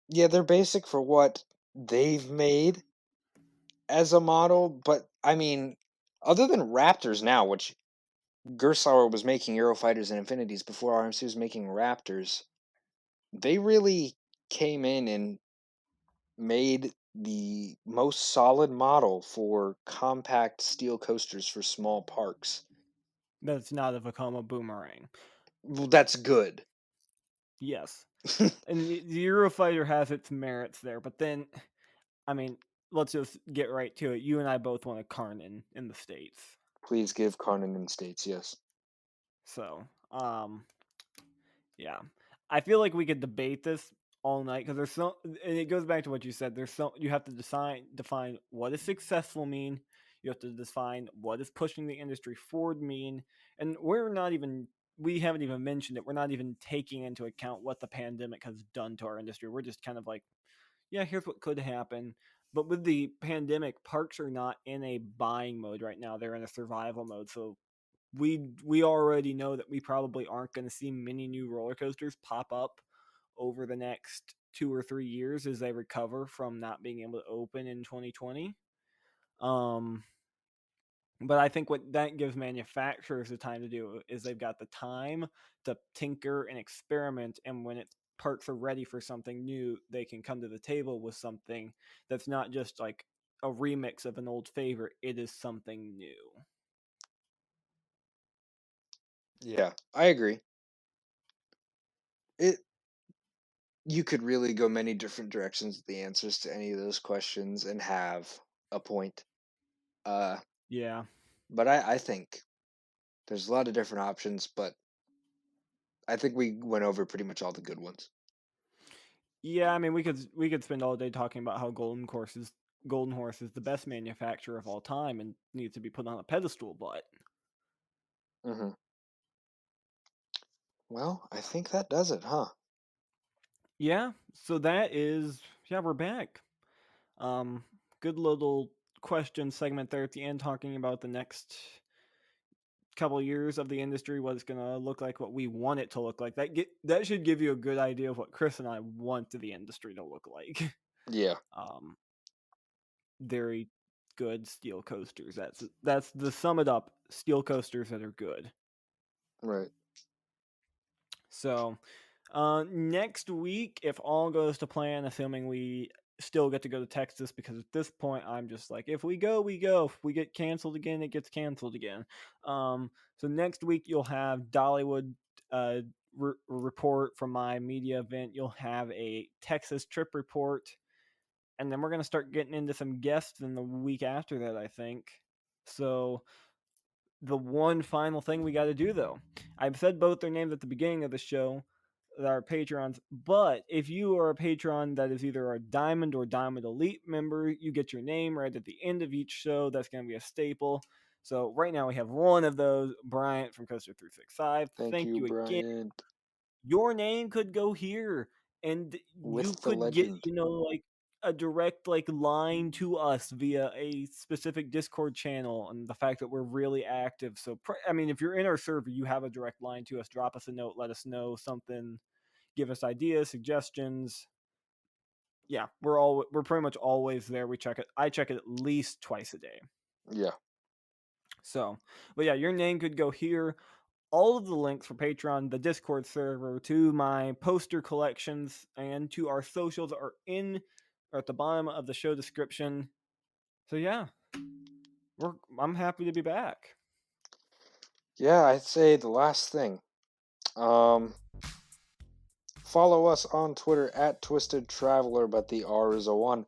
yeah, they're basic for what they've made as a model, but I mean, other than Raptors now, which Gerstlauer was making Eurofighters and Infinities before RMC was making Raptors, they really came in and made the most solid model for compact steel coasters for small parks. That's not a Vekoma Boomerang. Well, that's good. Yes. And the Eurofighter has its merits there, but then, I mean, let's just get right to it. You and I both want a Karnan in the States. Please give Karnan in States, yes. So, yeah. I feel like we could debate this all night because and it goes back to what you said. You have to define what does successful mean. You have to define what does pushing the industry forward mean, and we haven't even mentioned it. We're not even taking into account what the pandemic has done to our industry. We're just kind of like, yeah, here's what could happen. But with the pandemic, parks are not in a buying mode right now. They're in a survival mode. So we already know that we probably aren't going to see many new roller coasters pop up over the next 2 or 3 years as they recover from not being able to open in 2020. But I think what that gives manufacturers the time to do is they've got the time to tinker and experiment, and when parks are ready for something new, they can come to the table with something that's not just like a remix of an old favorite. It is something new. Yeah, I agree. You could really go many different directions with the answers to any of those questions and have a point. Yeah. But I think there's a lot of different options, but I think we went over pretty much all the good ones. Yeah, I mean we could spend all day talking about how Golden Horse is the best manufacturer of all time and needs to be put on a pedestal, but Mm-hmm. Well, I think that does it, huh? yeah, so we're back. Good little question segment there at the end, talking about the next couple of years of the industry, what it's gonna look like, what we want it to look like. That should give you a good idea of what Chris and I want the industry to look like. Yeah. Very good steel coasters. That's the sum it up. Steel coasters that are good. Right. So, next week, if all goes to plan, assuming we still get to go to Texas, because at this point, I'm just like, if we go, we go. If we get canceled again, it gets canceled again. So next week, you'll have Dollywood report from my media event. You'll have a Texas trip report. And then we're going to start getting into some guests in the week after that, I think. So the one final thing we got to do, though, I've said both their names at the beginning of the show, that are Patrons, but if you are a patron that is either a Diamond or Diamond Elite member, you get your name right at the end of each show. That's going to be a staple. So right now we have one of those, Bryant from Coaster 365. Thank you, again. Bryant. Your name could go here, and With you the could legend. get, like a direct line to us via a specific Discord channel, and the fact that we're really active. So if you're in our server, you have a direct line to us. Drop us a note, let us know something, give us ideas, suggestions. Yeah, we're pretty much always there. We check it. I check it at least twice a day. Yeah. So, but yeah, your name could go here. All of the links for Patreon, the Discord server, to my poster collections, and to our socials are at the bottom of the show description. So yeah, I'm happy to be back. Yeah, I'd say the last thing. Follow us on Twitter at Twisted Traveler, but the R is a 1.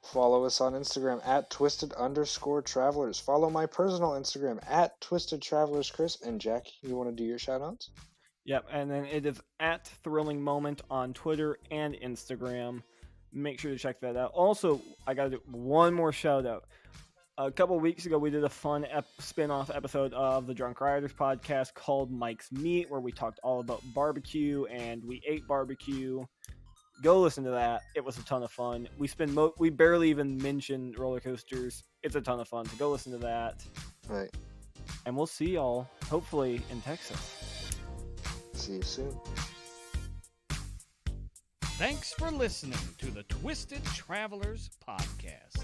Follow us on Instagram at Twisted_Travelers. Follow my personal Instagram at Twisted Travelers Chris. And Jack, you want to do your shoutouts? Yep, and then it is at Thrilling Moment on Twitter and Instagram. Make sure to check that out. Also, I got to do one more shout out. A couple weeks ago, we did a fun spin-off episode of the Drunk Riders podcast called Mike's Meat, where we talked all about barbecue and we ate barbecue. Go listen to that. It was a ton of fun. We barely even mentioned roller coasters. It's a ton of fun. So go listen to that. Right. And we'll see y'all, hopefully, in Texas. See you soon. Thanks for listening to the Twisted Travelers podcast.